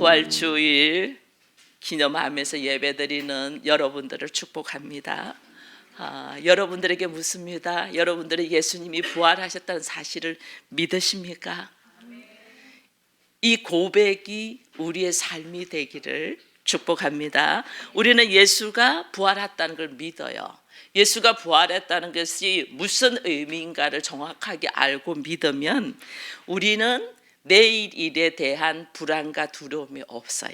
부활주일 기념하면서 예배드리는 여러분들을 축복합니다. 여러분들에게 묻습니다. 여러분들이 예수님이 부활하셨다는 사실을 믿으십니까? 이 고백이 우리의 삶이 되기를 축복합니다. 우리는 예수가 부활했다는 걸 믿어요. 예수가 부활했다는 것이 무슨 의미인가를 정확하게 알고 믿으면 우리는 내일 일에 대한 불안과 두려움이 없어요.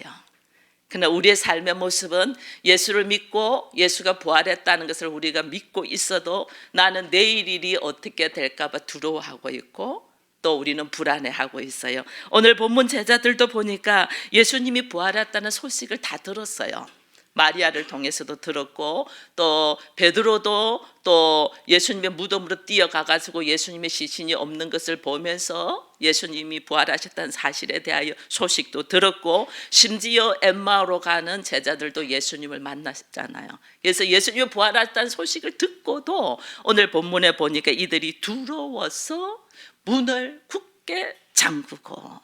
그러나 우리의 삶의 모습은 예수를 믿고 예수가 부활했다는 것을 우리가 믿고 있어도 나는 내일 일이 어떻게 될까 봐 두려워하고 있고 또 우리는 불안해하고 있어요. 오늘 본문 제자들도 보니까 예수님이 부활했다는 소식을 다 들었어요. 마리아를 통해서도 들었고 또 베드로도 또 예수님의 무덤으로 뛰어가가지고 예수님의 시신이 없는 것을 보면서 예수님이 부활하셨다는 사실에 대하여 소식도 들었고 심지어 엠마오로 가는 제자들도 예수님을 만났잖아요. 그래서 예수님이 부활했다는 소식을 듣고도 오늘 본문에 보니까 이들이 두려워서 문을 굳게 잠그고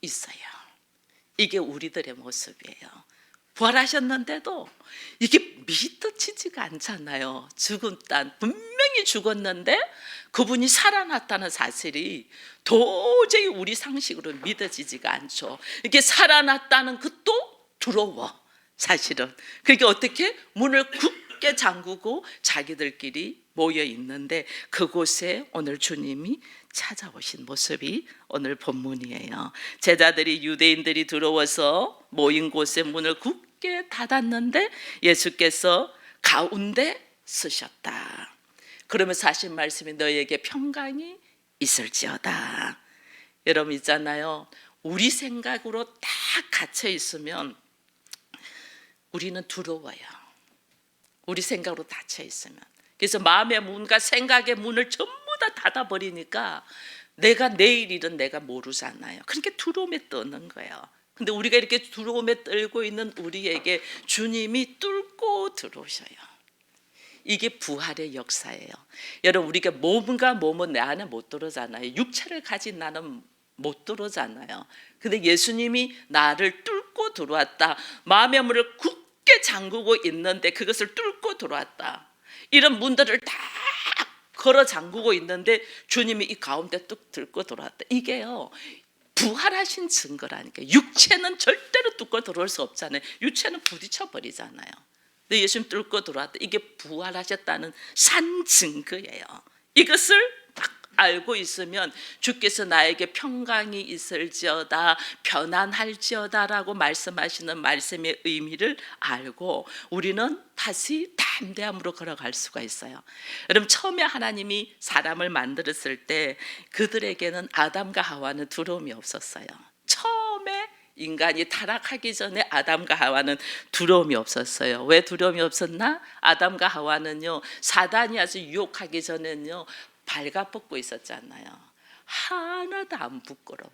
있어요. 이게 우리들의 모습이에요. 부활하셨는데도 이게 믿어지지가 않잖아요. 죽은 딸 분명히 죽었는데 그분이 살아났다는 사실이 도저히 우리 상식으로 믿어지지가 않죠. 이게 살아났다는 것도 두려워 사실은. 그러니까 어떻게 문을 굳게 잠그고 자기들끼리 모여 있는데 그곳에 오늘 주님이 찾아오신 모습이 오늘 본문이에요. 제자들이 유대인들이 들어와서 모인 곳에 문을 굳게 닫았는데 예수께서 가운데 서셨다. 그러면서 하신 말씀이 너희에게 평강이 있을지어다. 여러분 있잖아요. 우리 생각으로 딱 갇혀 있으면 우리는 두려워요. 우리 생각으로 닫혀 있으면. 그래서 마음의 문과 생각의 문을 전부 다 닫아버리니까 내가 내일 일은 내가 모르잖아요. 그러니까 두려움에 떠는 거예요. 근데 우리가 이렇게 두려움에 떨고 있는 우리에게 주님이 뚫고 들어오셔요. 이게 부활의 역사예요. 여러분 우리가 몸은 내 안에 못 들어오잖아요. 육체를 가진 나는 못 들어오잖아요. 근데 예수님이 나를 뚫고 들어왔다. 마음의 문을 굳게 잠그고 있는데 그것을 뚫고 들어왔다. 이런 문들을 다 걸어 잠그고 있는데 주님이 이 가운데 뚝 들고 들어왔다. 이게요 부활하신 증거라니까. 육체는 절대로 뚫고 들어올 수 없잖아요. 육체는 부딪혀 버리잖아요. 근데 예수님 뚫고 들어왔다. 이게 부활하셨다는 산 증거예요. 이것을 딱 알고 있으면 주께서 나에게 평강이 있을지어다 편안할지어다라고 말씀하시는 말씀의 의미를 알고 우리는 다시 담대함으로 걸어갈 수가 있어요. 여러분 처음에 하나님이 사람을 만들었을 때 그들에게는 아담과 하와는 두려움이 없었어요. 처음에 인간이 타락하기 전에 아담과 하와는 두려움이 없었어요. 왜 두려움이 없었나? 아담과 하와는요 사단이 아주 유혹하기 전에는요 발가벗고 있었잖아요. 하나도 안 부끄러워.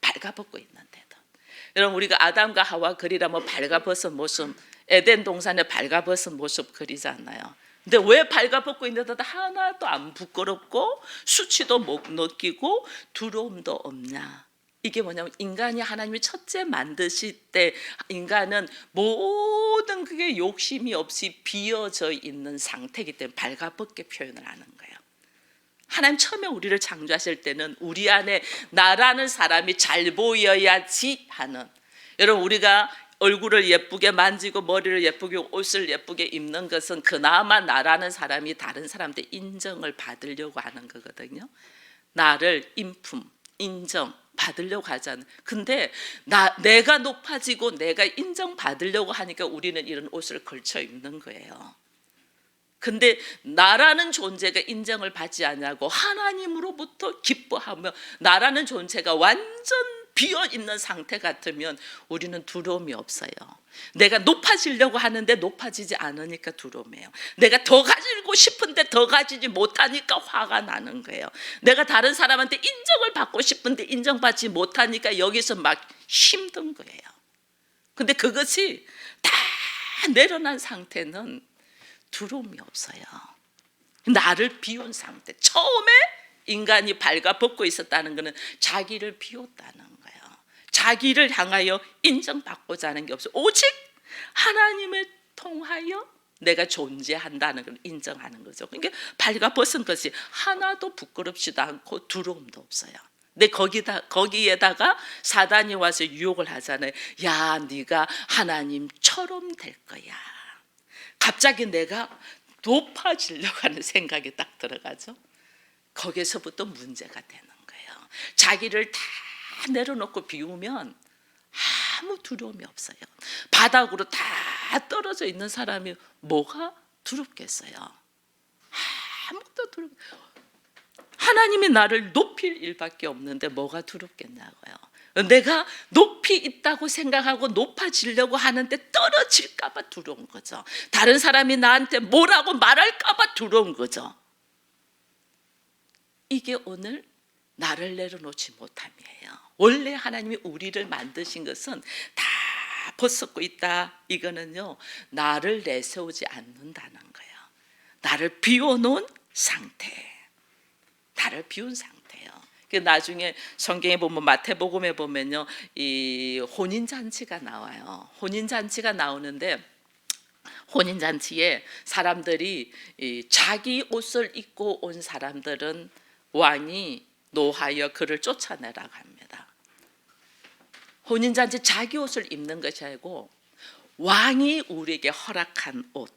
발가벗고 있는데도. 여러분 우리가 아담과 하와 그리라면 발가벗은 모습 에덴 동산에 발가벗은 모습 그리잖아요. 근데 왜 발가벗고 있는데도 하나도 안 부끄럽고 수치도 못 느끼고 두려움도 없냐? 이게 뭐냐면 인간이 하나님이 첫째 만드실 때 인간은 모든 그게 욕심이 없이 비어져 있는 상태이기 때문에 발가벗게 표현을 하는 거예요. 하나님 처음에 우리를 창조하실 때는 우리 안에 나라는 사람이 잘 보여야지 하는, 여러분 우리가 얼굴을 예쁘게 만지고 머리를 예쁘게 옷을 예쁘게 입는 것은 그나마 나라는 사람이 다른 사람들 인정을 받으려고 하는 거거든요. 나를 인정 받으려고 하잖아요. 근데 내가 높아지고 내가 인정받으려고 하니까 우리는 이런 옷을 걸쳐 입는 거예요. 근데 나라는 존재가 인정을 받지 않냐고 하나님으로부터 기뻐하며 나라는 존재가 완전 비어있는 상태 같으면 우리는 두려움이 없어요. 내가 높아지려고 하는데 높아지지 않으니까 두려움이에요. 내가 더 가지고 싶은데 더 가지지 못하니까 화가 나는 거예요. 내가 다른 사람한테 인정을 받고 싶은데 인정받지 못하니까 여기서 막 힘든 거예요. 근데 그것이 다 내려난 상태는 두려움이 없어요. 나를 비운 상태. 처음에 인간이 발가벗고 있었다는 것은 자기를 비웠다는 거예요. 자기를 향하여 인정받고자 하는 게 없어요. 오직 하나님을 통하여 내가 존재한다는 걸 인정하는 거죠. 그러니까 발가벗은 것이 하나도 부끄럽지도 않고 두려움도 없어요. 근데 거기에다가 사단이 와서 유혹을 하잖아요. 야, 네가 하나님처럼 될 거야. 갑자기 내가 높아지려고 하는 생각이 딱 들어가죠. 거기서부터 문제가 되는 거예요. 자기를 다 내려놓고 비우면 아무 두려움이 없어요. 바닥으로 다 떨어져 있는 사람이 뭐가 두렵겠어요? 아무것도 하나님이 나를 높일 일밖에 없는데 뭐가 두렵겠냐고요. 내가 높이 있다고 생각하고 높아지려고 하는데 떨어질까 봐 두려운 거죠. 다른 사람이 나한테 뭐라고 말할까 봐 두려운 거죠. 이게 오늘 나를 내려놓지 못함이에요. 원래 하나님이 우리를 만드신 것은 다 벗고 있다. 이거는요, 나를 내세우지 않는다는 거예요. 나를 비워놓은 상태. 나를 비운 상태예요. 나중에 성경에 보면 마태복음에 보면요, 이 혼인잔치가 나와요. 혼인잔치가 나오는데 혼인잔치에 사람들이 자기 옷을 입고 온 사람들은 왕이 노하여 그를 쫓아내라고 합니다. 혼인잔치 자기 옷을 입는 것이 아니고 왕이 우리에게 허락한 옷,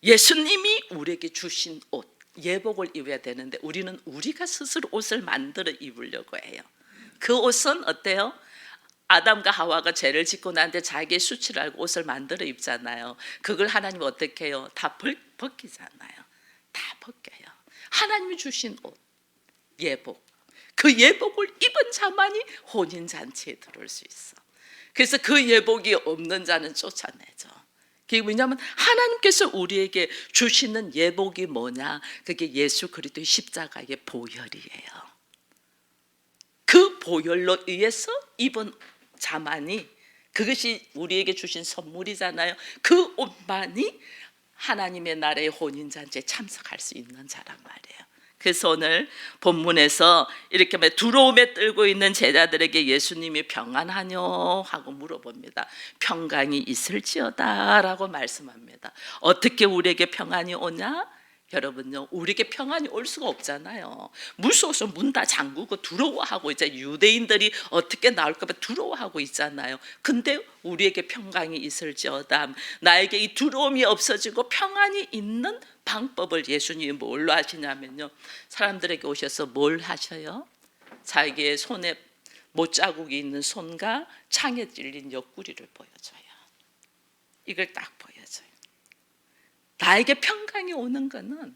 예수님이 우리에게 주신 옷, 예복을 입어야 되는데 우리는 우리가 스스로 옷을 만들어 입으려고 해요. 그 옷은 어때요? 아담과 하와가 죄를 짓고 나는데 자기의 수치를 알고 옷을 만들어 입잖아요. 그걸 하나님이 어떻게 해요? 다 벗기잖아요. 다 벗겨요. 하나님이 주신 옷, 예복, 그 예복을 입은 자만이 혼인잔치에 들어올 수 있어. 그래서 그 예복이 없는 자는 쫓아내죠. 그게 왜냐하면 하나님께서 우리에게 주시는 예복이 뭐냐? 그게 예수 그리스도의 십자가의 보혈이에요. 그 보혈로 의해서 입은 자만이, 그것이 우리에게 주신 선물이잖아요. 그 옷만이 하나님의 나라의 혼인잔치에 참석할 수 있는 자란 말이에요. 그래서 오늘 본문에서 이렇게 두려움에 떨고 있는 제자들에게 예수님이 평안하뇨 하고 물어봅니다. 평강이 있을지어다 라고 말씀합니다. 어떻게 우리에게 평안이 오냐? 여러분요, 우리에게 평안이 올 수가 없잖아요. 무서워서 문 다 잠그고 두려워하고 이제 유대인들이 어떻게 나올까 봐 두려워하고 있잖아요. 근데 우리에게 평강이 있을지어다, 나에게 이 두려움이 없어지고 평안이 있는 방법을 예수님이 뭘로 하시냐면요, 사람들에게 오셔서 뭘 하셔요? 자기의 손에 못자국이 있는 손과 창에 찔린 옆구리를 보여줘요. 이걸 딱 보여줘요. 나에게 평강이 오는 것은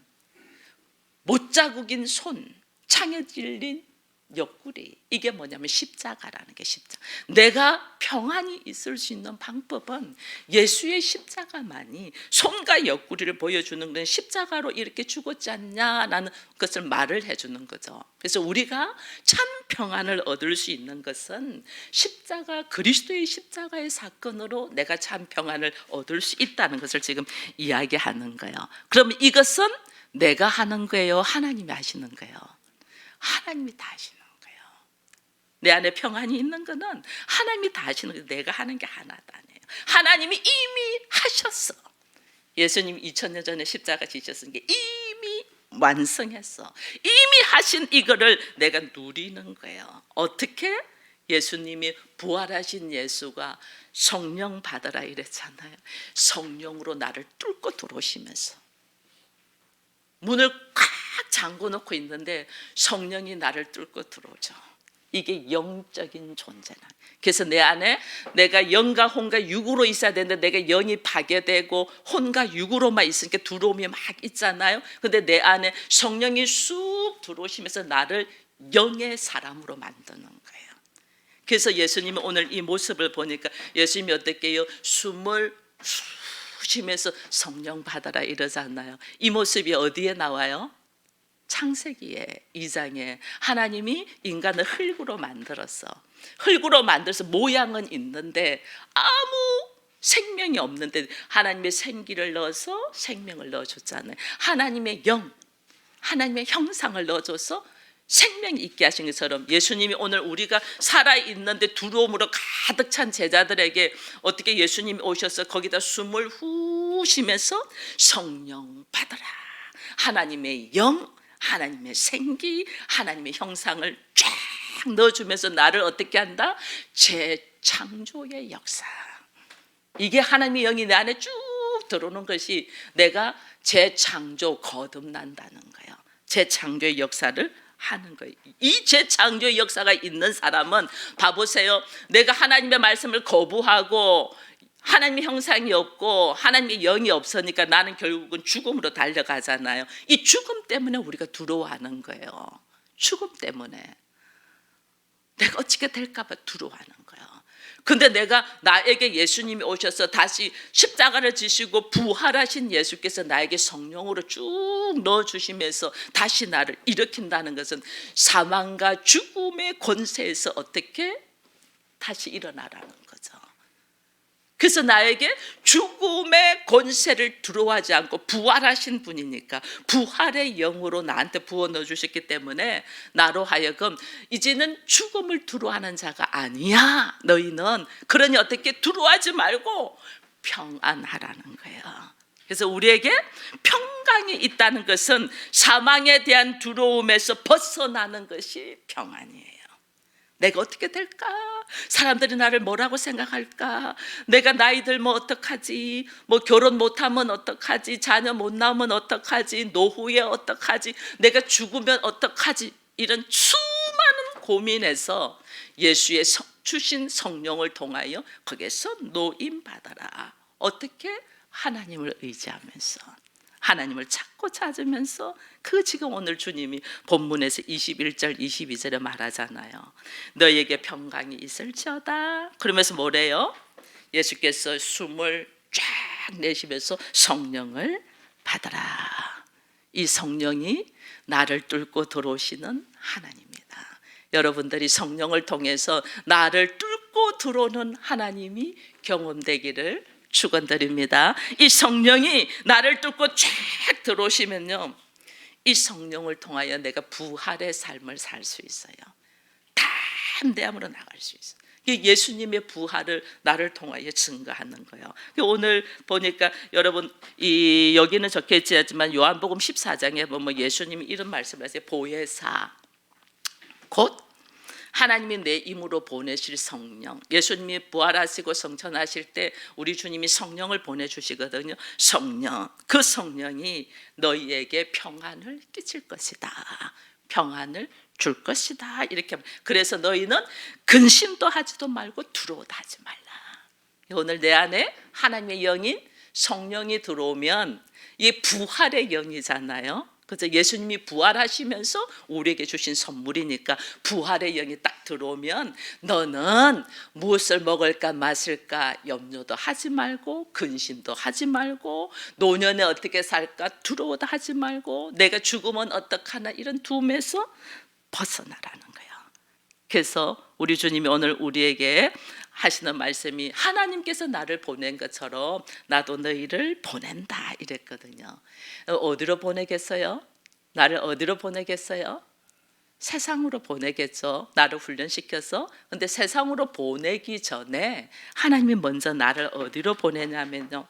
못자국인 손, 창에 찔린 옆구리, 이게 뭐냐면 십자가라는 게 십자가. 내가 평안이 있을 수 있는 방법은 예수의 십자가만이, 손과 옆구리를 보여주는 건 십자가로 이렇게 죽었지 않냐라는 것을 말을 해주는 거죠. 그래서 우리가 참 평안을 얻을 수 있는 것은 십자가, 그리스도의 십자가의 사건으로 내가 참 평안을 얻을 수 있다는 것을 지금 이야기하는 거예요. 그럼 이것은 내가 하는 거예요? 하나님이 하시는 거예요? 하나님이 다 하시는 거예요. 내 안에 평안이 있는 거는 하나님이 다 하시는 거예요. 내가 하는 게 하나도 아니에요. 하나님이 이미 하셨어. 예수님이 2000년 전에 십자가 지셨으니까 이미 완성했어. 이미 하신 이거를 내가 누리는 거예요. 어떻게? 예수님이 부활하신 예수가 성령 받아라 이랬잖아요. 성령으로 나를 뚫고 들어오시면서 문을 꽉 잠궈 놓고 있는데 성령이 나를 뚫고 들어오죠. 이게 영적인 존재나. 그래서 내 안에 내가 영과 혼과 육으로 있어야 되는데 내가 영이 파괴되고 혼과 육으로만 있으니까 두려움이 막 있잖아요. 근데 내 안에 성령이 쑥 들어오시면서 나를 영의 사람으로 만드는 거예요. 그래서 예수님이 오늘 이 모습을 보니까 예수님이 어떻게 해요? 숨을 쉬면서 성령 받아라 이러잖아요. 이 모습이 어디에 나와요? 창세기에 2장에 하나님이 인간을 흙으로 만들어서 모양은 있는데 아무 생명이 없는데 하나님의 생기를 넣어서 생명을 넣어줬잖아요. 하나님의 영, 하나님의 형상을 넣어줘서 생명이 있게 하신 것처럼 예수님이 오늘 우리가 살아있는데 두려움으로 가득 찬 제자들에게 어떻게 예수님이 오셔서 거기다 숨을 후 쉬면서 성령 받아라, 하나님의 영, 하나님의 생기, 하나님의 형상을 쫙 넣어주면서 나를 어떻게 한다? 재창조의 역사. 이게 하나님의 영이 내 안에 쭉 들어오는 것이 내가 재창조 거듭난다는 거예요. 재창조의 역사를 하는 거예요. 이 재창조의 역사가 있는 사람은 봐보세요. 내가 하나님의 말씀을 거부하고 하나님의 형상이 없고 하나님의 영이 없으니까 나는 결국은 죽음으로 달려가잖아요. 이 죽음 때문에 우리가 두려워하는 거예요. 죽음 때문에 내가 어떻게 될까 봐 두려워하는 거예요. 근데 내가 나에게 예수님이 오셔서 다시 십자가를 지시고 부활하신 예수께서 나에게 성령으로 쭉 넣어주시면서 다시 나를 일으킨다는 것은 사망과 죽음의 권세에서 어떻게 다시 일어나라는 거죠. 그래서 나에게 죽음의 권세를 두려워하지 않고 부활하신 분이니까 부활의 영으로 나한테 부어 넣어주셨기 때문에 나로 하여금 이제는 죽음을 두려워하는 자가 아니야. 너희는 그러니 어떻게 두려워하지 말고 평안하라는 거예요. 그래서 우리에게 평강이 있다는 것은 사망에 대한 두려움에서 벗어나는 것이 평안이에요. 내가 어떻게 될까? 사람들이 나를 뭐라고 생각할까? 내가 나이 들면 어떡하지? 뭐 결혼 못하면 어떡하지? 자녀 못 낳으면 어떡하지? 노후에 어떡하지? 내가 죽으면 어떡하지? 이런 수많은 고민에서 예수의 주신 성령을 통하여 거기에서 노임받아라. 어떻게? 하나님을 의지하면서, 하나님을 찾고 찾으면서, 그 지금 오늘 주님이 본문에서 21절 22절에 말하잖아요. 너에게 평강이 있을지어다. 그러면서 뭐래요? 예수께서 숨을 쫙 내쉬면서 성령을 받아라. 이 성령이 나를 뚫고 들어오시는 하나님입니다. 여러분들이 성령을 통해서 나를 뚫고 들어오는 하나님이 경험되기를 축원드립니다. 이 성령이 나를 뚫고 쫙 들어오시면요, 이 성령을 통하여 내가 부활의 삶을 살 수 있어요. 담대함으로 나갈 수 있어요. 예수님의 부활을 나를 통하여 증거하는 거예요. 오늘 보니까 여러분 여기는 적혀있지 않지만 요한복음 14장에 보면 예수님이 이런 말씀을 하세요. 보혜사 곧 하나님이 내 힘으로 보내실 성령. 예수님이 부활하시고 성천하실 때 우리 주님이 성령을 보내주시거든요. 성령, 그 성령이 너희에게 평안을 끼칠 것이다. 평안을 줄 것이다. 이렇게. 그래서 너희는 근심도 하지도 말고 두려워도 하지 말라. 오늘 내 안에 하나님의 영인 성령이 들어오면 이 부활의 영이잖아요. 그래서 예수님이 부활하시면서 우리에게 주신 선물이니까 부활의 영이 딱 들어오면 너는 무엇을 먹을까 마실까 염려도 하지 말고 근심도 하지 말고 노년에 어떻게 살까 두려워도 하지 말고 내가 죽으면 어떡하나 이런 두움에서 벗어나라는 거예요. 그래서 우리 주님이 오늘 우리에게 하시는 말씀이 하나님께서 나를 보낸 것처럼 나도 너희를 보낸다 이랬거든요. 어디로 보내겠어요? 나를 어디로 보내겠어요? 세상으로 보내겠죠. 나를 훈련시켜서. 근데 세상으로 보내기 전에 하나님이 먼저 나를 어디로 보내냐면요,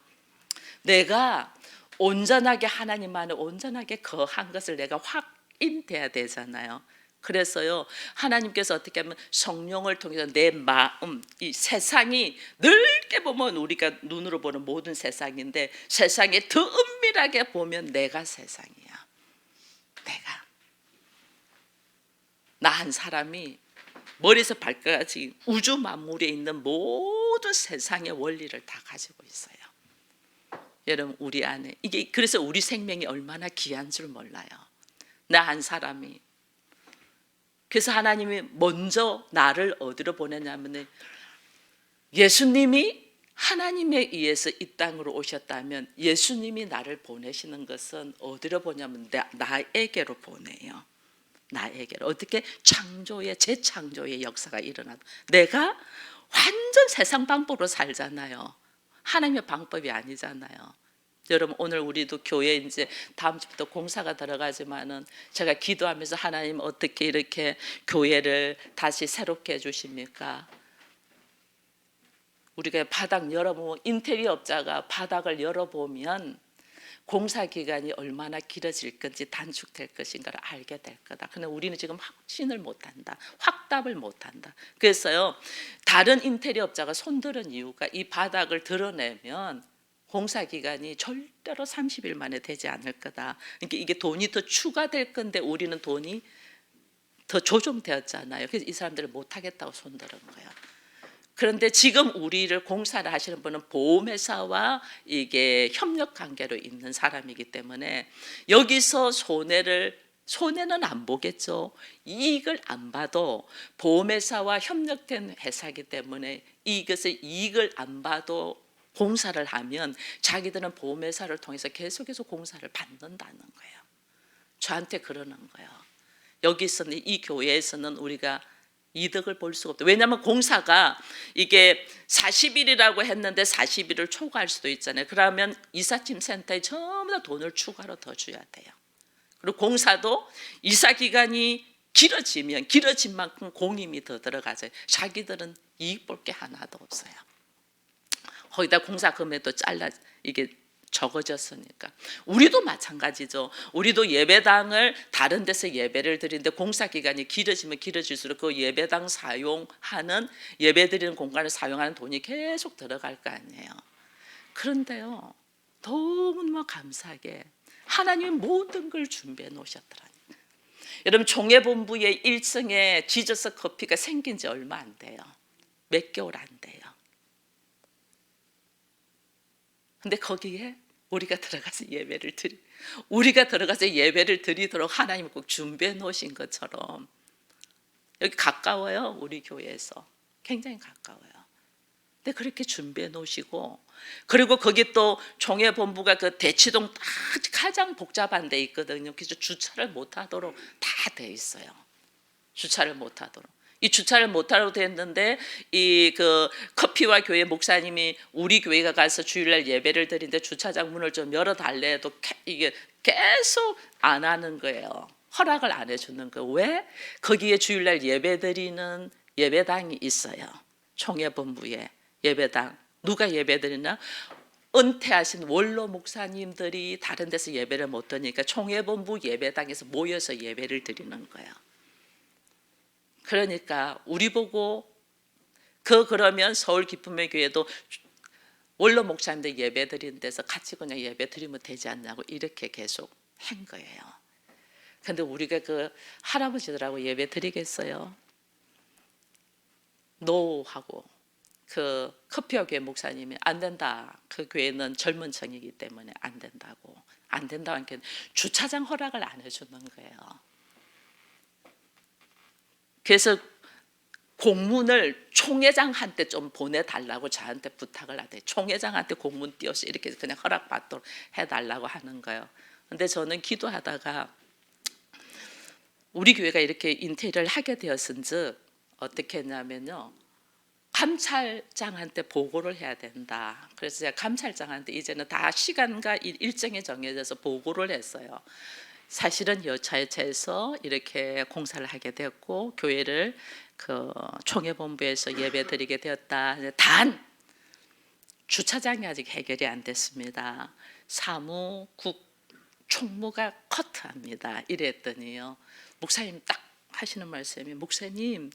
내가 온전하게 하나님 안에 온전하게 거한 것을 내가 확인돼야 되잖아요. 그래서요, 하나님께서 어떻게 하면 성령을 통해서 내 마음, 이 세상이 넓게 보면 우리가 눈으로 보는 모든 세상인데 세상에 더 은밀하게 보면 내가 세상이야. 내가 나 한 사람이 머리에서 발끝까지 우주 만물에 있는 모든 세상의 원리를 다 가지고 있어요. 여러분 우리 안에 이게 그래서 우리 생명이 얼마나 귀한 줄 몰라요. 나 한 사람이. 그래서 하나님이 먼저 나를 어디로 보내냐면 예수님이 하나님에 의해서 이 땅으로 오셨다면 예수님이 나를 보내시는 것은 어디로 보냐면 나에게로 보내요. 나에게로. 어떻게? 창조의 재창조의 역사가 일어나도 내가 완전 세상 방법으로 살잖아요. 하나님의 방법이 아니잖아요. 여러분 오늘 우리도 교회 이제 다음 주부터 공사가 들어가지만은 제가 기도하면서 하나님 어떻게 이렇게 교회를 다시 새롭게 해주십니까? 우리가 바닥 열어보면 인테리어 업자가 바닥을 열어보면 공사 기간이 얼마나 길어질 건지 단축될 것인가를 알게 될 거다. 근데 우리는 지금 확신을 못한다. 확답을 못한다. 그래서요 다른 인테리어 업자가 손들은 이유가 이 바닥을 드러내면 공사 기간이 절대로 30일 만에 되지 않을 거다. 그러니까 이게 돈이 더 추가될 건데 우리는 돈이 더 조정되었잖아요. 그래서 이 사람들을 못하겠다고 손들은 거예요. 그런데 지금 우리를 공사를 하시는 분은 보험회사와 이게 협력 관계로 있는 사람이기 때문에 여기서 손해는 안 보겠죠. 이익을 안 봐도 보험회사와 협력된 회사이기 때문에 이것을 이익을 안 봐도 공사를 하면 자기들은 보험회사를 통해서 계속해서 공사를 받는다는 거예요. 저한테 그러는 거예요. 여기서는 이 교회에서는 우리가 이득을 볼 수가 없다. 왜냐하면 공사가 이게 40일이라고 했는데 40일을 초과할 수도 있잖아요. 그러면 이삿짐 센터에 전부 다 돈을 추가로 더 줘야 돼요. 그리고 공사도 이사 기간이 길어진 만큼 공임이 더 들어가죠. 자기들은 이익 볼 게 하나도 없어요. 거기다 공사 금액도 이게 적어졌으니까. 우리도 마찬가지죠. 우리도 예배당을 다른 데서 예배를 드리는데 공사 기간이 길어지면 길어질수록 그 예배당 사용하는 예배 드리는 공간을 사용하는 돈이 계속 들어갈 거 아니에요. 그런데요 너무너무 감사하게 하나님이 모든 걸 준비해 놓으셨더라니까. 여러분 종회본부의 1층에 지저스 커피가 생긴 지 얼마 안 돼요. 몇 개월 안 돼요. 근데 거기에 우리가 들어가서 예배를 드리도록 하나님 꼭 준비해 놓으신 것처럼 여기 가까워요. 우리 교회에서 굉장히 가까워요. 근데 그렇게 준비해 놓으시고 그리고 거기 또 종회본부가 그 대치동 딱 가장 복잡한 데 있거든요. 그래서 주차를 못하도록 다 돼 있어요. 주차를 못하도록. 이 주차를 못하도록 됐는데 이 그 커피와 교회 목사님이 우리 교회가 가서 주일날 예배를 드리는데 주차장 문을 좀 열어달래 해도 이게 계속 안 하는 거예요. 허락을 안 해주는 거예요. 왜? 거기에 주일날 예배 드리는 예배당이 있어요. 총회본부에 예배당. 누가 예배 드리나? 은퇴하신 원로 목사님들이 다른 데서 예배를 못 드니까 총회본부 예배당에서 모여서 예배를 드리는 거예요. 그러니까 우리 보고 그러면 서울 기쁨의 교회도 원로 목사님들 예배 드리는 데서 같이 그냥 예배 드리면 되지 않냐고 이렇게 계속 한 거예요. 근데 우리가 그 할아버지들하고 예배 드리겠어요? 노하고 그 커피와 교회 목사님이 안 된다. 그 교회는 젊은 층이기 때문에 안 된다고. 안 된다고 하니까 주차장 허락을 안 해주는 거예요. 그래서 공문을 총회장한테 좀 보내달라고 저한테 부탁을 하대요. 총회장한테 공문 띄워서 이렇게 그냥 허락받도록 해달라고 하는 거예요. 근데 저는 기도하다가 우리 교회가 이렇게 인테리어를 하게 되었은즉 어떻게 했냐면요. 감찰장한테 보고를 해야 된다. 그래서 제가 감찰장한테 이제는 다 시간과 일정이 정해져서 보고를 했어요. 사실은 여차여차해서 이렇게 공사를 하게 되었고 교회를 그 총회본부에서 예배드리게 되었다. 단 주차장이 아직 해결이 안 됐습니다. 사무국 총무가 커트합니다. 이랬더니요. 목사님 딱 하시는 말씀이 목사님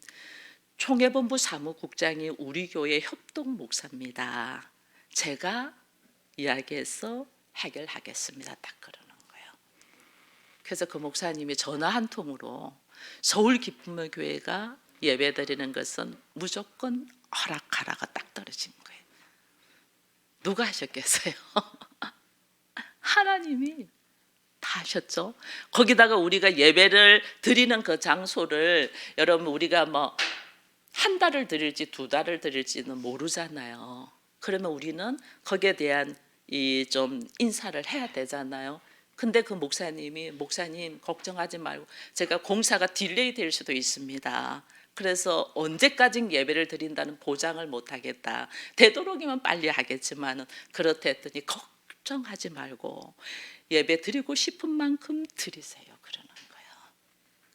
총회본부 사무국장이 우리 교회 협동 목사입니다. 제가 이야기해서 해결하겠습니다. 딱 그러는 거예요. 그래서 그 목사님이 전화 한 통으로 서울 기쁨의 교회가 예배드리는 것은 무조건 허락하라고 딱 떨어진 거예요. 누가 하셨겠어요? 하나님이 다 하셨죠. 거기다가 우리가 예배를 드리는 그 장소를 여러분 우리가 뭐 한 달을 드릴지 두 달을 드릴지는 모르잖아요. 그러면 우리는 거기에 대한 이 좀 인사를 해야 되잖아요. 근데 그 목사님 걱정하지 말고 제가 공사가 딜레이 될 수도 있습니다. 그래서 언제까지 예배를 드린다는 보장을 못 하겠다. 되도록이면 빨리 하겠지만은 그렇다 했더니 걱정하지 말고 예배 드리고 싶은 만큼 드리세요. 그러는 거예요.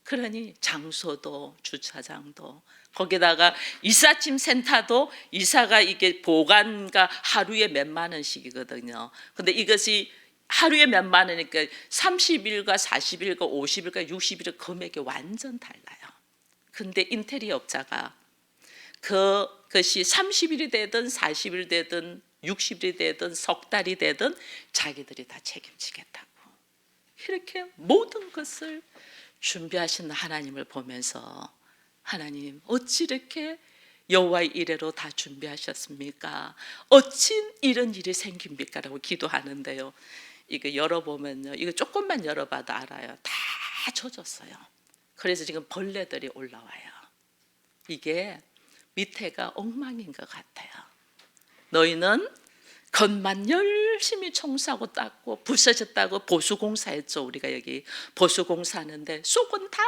그러니 장소도 주차장도 거기다가 이삿짐 센터도 이사가 이게 보관가 하루에 몇만 원씩이거든요. 근데 이것이 하루에 몇만 원이니까 30일과 40일과 50일과 60일의 금액이 완전 달라요. 근데 인테리어 업자가 그것이 30일이 되든 40일 되든 60일이 되든 석 달이 되든 자기들이 다 책임지겠다고 이렇게 모든 것을 준비하신 하나님을 보면서 하나님 어찌 이렇게 여호와의 이래로 다 준비하셨습니까? 어찌 이런 일이 생깁니까? 라고 기도하는데요. 이거 열어보면요, 이거 조금만 열어봐도 알아요. 다 젖었어요. 그래서 지금 벌레들이 올라와요. 이게 밑에가 엉망인 것 같아요. 너희는 겉만 열심히 청소하고 닦고 부서졌다고 보수공사했죠. 우리가 여기 보수공사하는데 속은 다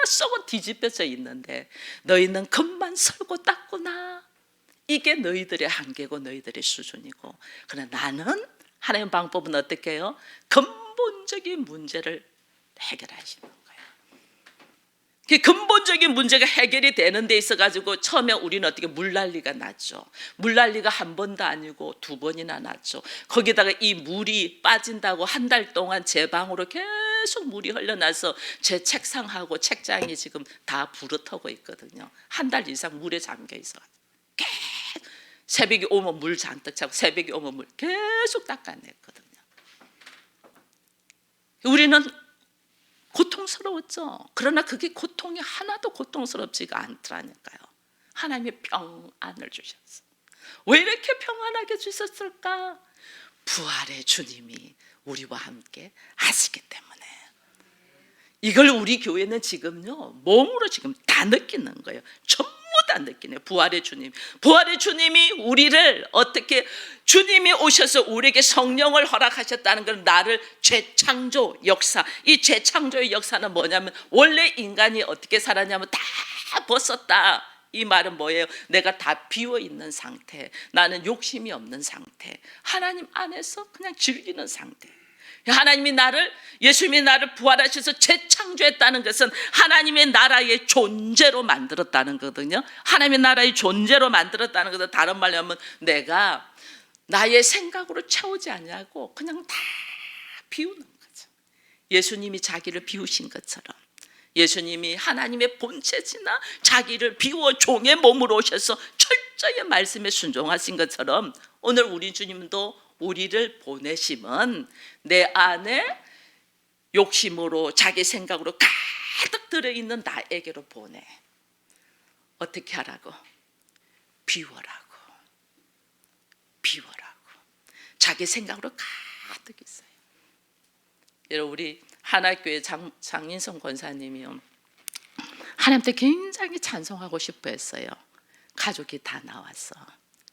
썩어 뒤집혀져 있는데 너희는 겉만 설고 닦구나. 이게 너희들의 한계고 너희들의 수준이고, 그러나 나는 하나님의 방법은 어떻게 해요? 근본적인 문제를 해결하시는 거예요. 그 근본적인 문제가 해결이 되는 데 있어 가지고 처음에 우리는 어떻게 물난리가 났죠. 물난리가 한 번도 아니고 두 번이나 났죠. 거기다가 이 물이 빠진다고 한 달 동안 제 방으로 계속 물이 흘러나서 제 책상하고 책장이 지금 다 부르터고 있거든요. 한 달 이상 물에 잠겨 있어. 새벽에 오면 물 잔뜩 차고 새벽에 오면 물 계속 닦아냈거든요. 우리는 고통스러웠죠. 그러나 그게 고통이 하나도 고통스럽지가 않더라니까요. 하나님의 평안을 주셨어. 왜 이렇게 평안하게 주셨을까? 부활의 주님이 우리와 함께 하시기 때문에. 이걸 우리 교회는 지금요 몸으로 지금 다 느끼는 거예요. 전부 다 느끼네요. 부활의 주님, 부활의 주님이 우리를 어떻게, 주님이 오셔서 우리에게 성령을 허락하셨다는 건 나를 재창조 역사, 이 재창조의 역사는 뭐냐면 원래 인간이 어떻게 살았냐면 다 벗었다. 이 말은 뭐예요? 내가 다 비워있는 상태, 나는 욕심이 없는 상태, 하나님 안에서 그냥 즐기는 상태. 하나님이 나를, 예수님이 나를 부활하셔서 재창조했다는 것은 하나님의 나라의 존재로 만들었다는 거거든요. 하나님의 나라의 존재로 만들었다는 것은 다른 말로 하면 내가 나의 생각으로 채우지 않냐고 그냥 다 비우는 거죠. 예수님이 자기를 비우신 것처럼 예수님이 하나님의 본체지나 자기를 비워 종의 몸으로 오셔서 철저히 말씀에 순종하신 것처럼 오늘 우리 주님도 우리를 보내심은 내 안에 욕심으로 자기 생각으로 가득 들어있는 나에게로 보내. 어떻게 하라고? 비워라고. 비워라고. 자기 생각으로 가득 있어요. 여러분, 우리 하나교회 장인성 권사님이요, 하나님께 굉장히 찬송하고 싶어 했어요. 가족이 다 나와서.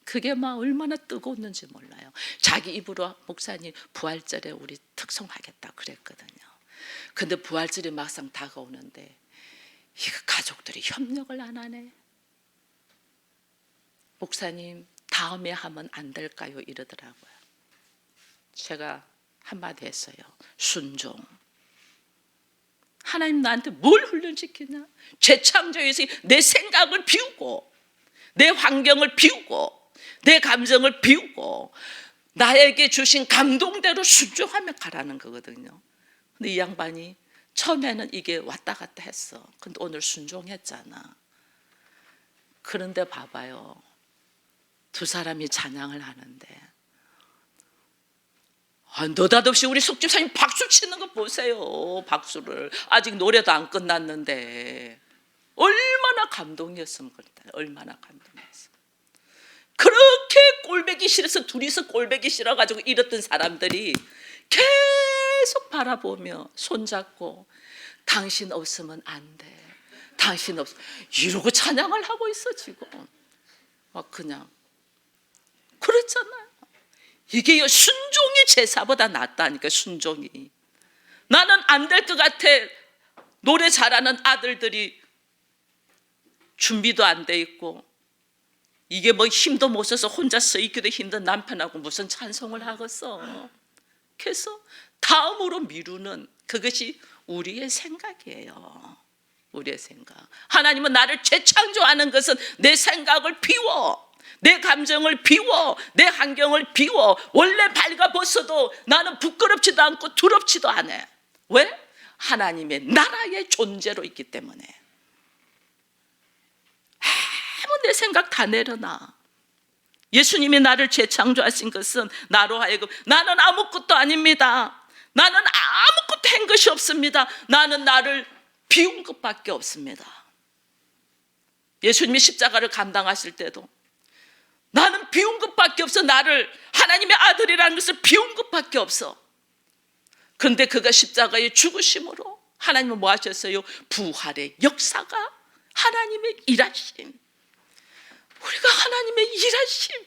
그게 막 얼마나 뜨거웠는지 몰라요. 자기 입으로 목사님 부활절에 우리 특송하겠다 그랬거든요. 근데 부활절이 막상 다가오는데 이거 가족들이 협력을 안 하네. 목사님 다음에 하면 안 될까요? 이러더라고요. 제가 한마디 했어요. 순종. 하나님 나한테 뭘 훈련시키냐? 재창조에서 내 생각을 비우고 내 환경을 비우고 내 감정을 비우고 나에게 주신 감동대로 순종하며 가라는 거거든요. 근데 이 양반이 처음에는 이게 왔다 갔다 했어. 근데 오늘 순종했잖아. 그런데 봐봐요. 두 사람이 찬양을 하는데 느닷없이 우리 속집사님 박수 치는 거 보세요. 박수를. 아직 노래도 안 끝났는데 얼마나 감동이었으면 그랬다. 얼마나 감동이었어. 그렇게 꼴배기 싫어서 둘이서 꼴배기 싫어가지고 이랬던 사람들이 계속 바라보며 손잡고 당신 없으면 안 돼. 당신 없으면 이러고 찬양을 하고 있어 지금. 막 그냥 그렇잖아요. 이게 순종이 제사보다 낫다니까. 순종이. 나는 안 될 것 같아. 노래 잘하는 아들들이 준비도 안 돼 있고 이게 뭐 힘도 못 써서 혼자 서 있기도 힘든 남편하고 무슨 찬송을 하겠어. 계속해서 다음으로 미루는 그것이 우리의 생각이에요. 우리의 생각. 하나님은 나를 재창조하는 것은 내 생각을 비워, 내 감정을 비워, 내 환경을 비워. 원래 발가벗어도 나는 부끄럽지도 않고 두렵지도 않아. 왜? 하나님의 나라의 존재로 있기 때문에. 아무 내 생각 다 내려놔. 예수님이 나를 재창조하신 것은 나로 하여금 나는 아무것도 아닙니다, 나는 아무것도 한 것이 없습니다, 나는 나를 비운 것밖에 없습니다. 예수님이 십자가를 감당하실 때도 나는 비운 것밖에 없어, 나를 하나님의 아들이라는 것을 비운 것밖에 없어. 그런데 그가 십자가의 죽으심으로 하나님은 뭐 하셨어요? 부활의 역사가, 하나님의 일하심, 우리가 하나님의 일하심,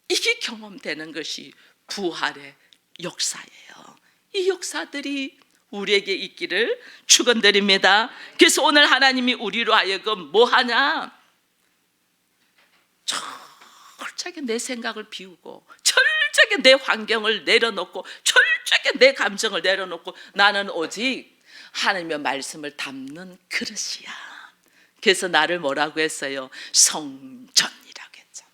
이게 경험되는 것이 부활의 역사예요. 이 역사들이 우리에게 있기를 축원드립니다. 그래서 오늘 하나님이 우리로 하여금 뭐 하냐? 철저하게 내 생각을 비우고, 철저하게 내 환경을 내려놓고, 철저하게 내 감정을 내려놓고, 나는 오직 하나님의 말씀을 담는 그릇이야. 그래서 나를 뭐라고 했어요? 성전이라고 했죠.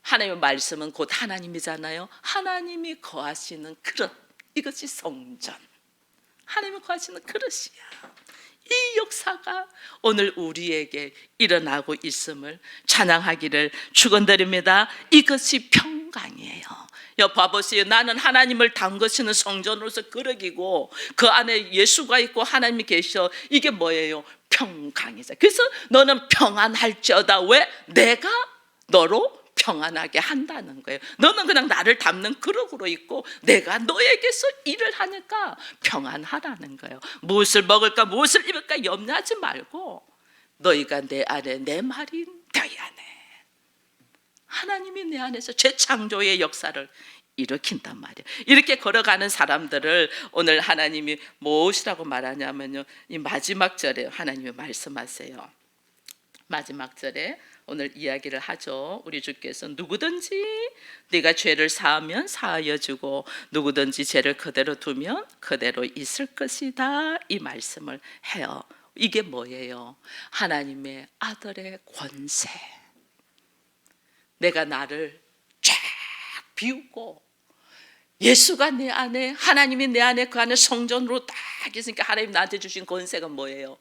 하나님의 말씀은 곧 하나님이잖아요. 하나님이 거하시는 그릇, 이것이 성전, 하나님이 거하시는 그릇이야. 이 역사가 오늘 우리에게 일어나고 있음을 찬양하기를 축원드립니다. 이것이 평강이에요. 봐보세요. 나는 하나님을 담그시는 성전으로서 그릇이고, 그 안에 예수가 있고 하나님이 계셔. 이게 뭐예요? 평강이죠. 그래서 너는 평안할지어다. 왜? 내가 너로 평안하게 한다는 거예요. 너는 그냥 나를 담는 그릇으로 있고 내가 너에게서 일을 하니까 평안하라는 거예요. 무엇을 먹을까, 무엇을 입을까 염려하지 말고 너희가 내 안에, 내 말이 너희 안에, 하나님이 내 안에서 재창조의 역사를 일으킨단 말이에요. 이렇게 걸어가는 사람들을 오늘 하나님이 무엇이라고 말하냐면요, 이 마지막 절에 하나님이 말씀하세요. 마지막 절에 오늘 이야기를 하죠. 우리 주께서 누구든지 네가 죄를 사하면 사하여 주고 누구든지 죄를 그대로 두면 그대로 있을 것이다, 이 말씀을 해요. 이게 뭐예요? 하나님의 아들의 권세. 내가 나를 쫙 비우고 예수가 내 안에, 하나님이 내 안에, 그 안에 성전으로 딱 있으니까 하나님 나한테 주신 권세가 뭐예요?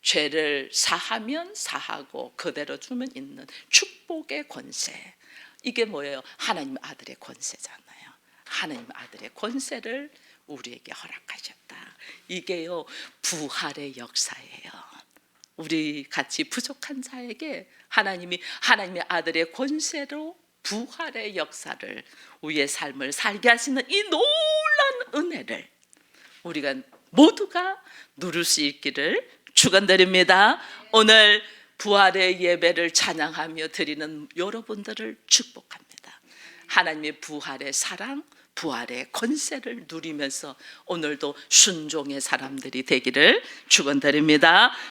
죄를 사하면 사하고 그대로 주면 있는 축복의 권세. 이게 뭐예요? 하나님 아들의 권세잖아요. 하나님 아들의 권세를 우리에게 허락하셨다. 이게요 부활의 역사예요. 우리 같이 부족한 자에게 하나님이 하나님의 아들의 권세로 부활의 역사를, 우리의 삶을 살게 하시는 이 놀라운 은혜를 우리가 모두가 누릴 수 있기를 축원드립니다. 오늘 부활의 예배를 찬양하며 드리는 여러분들을 축복합니다. 하나님의 부활의 사랑, 부활의 권세를 누리면서 오늘도 순종의 사람들이 되기를 축원드립니다.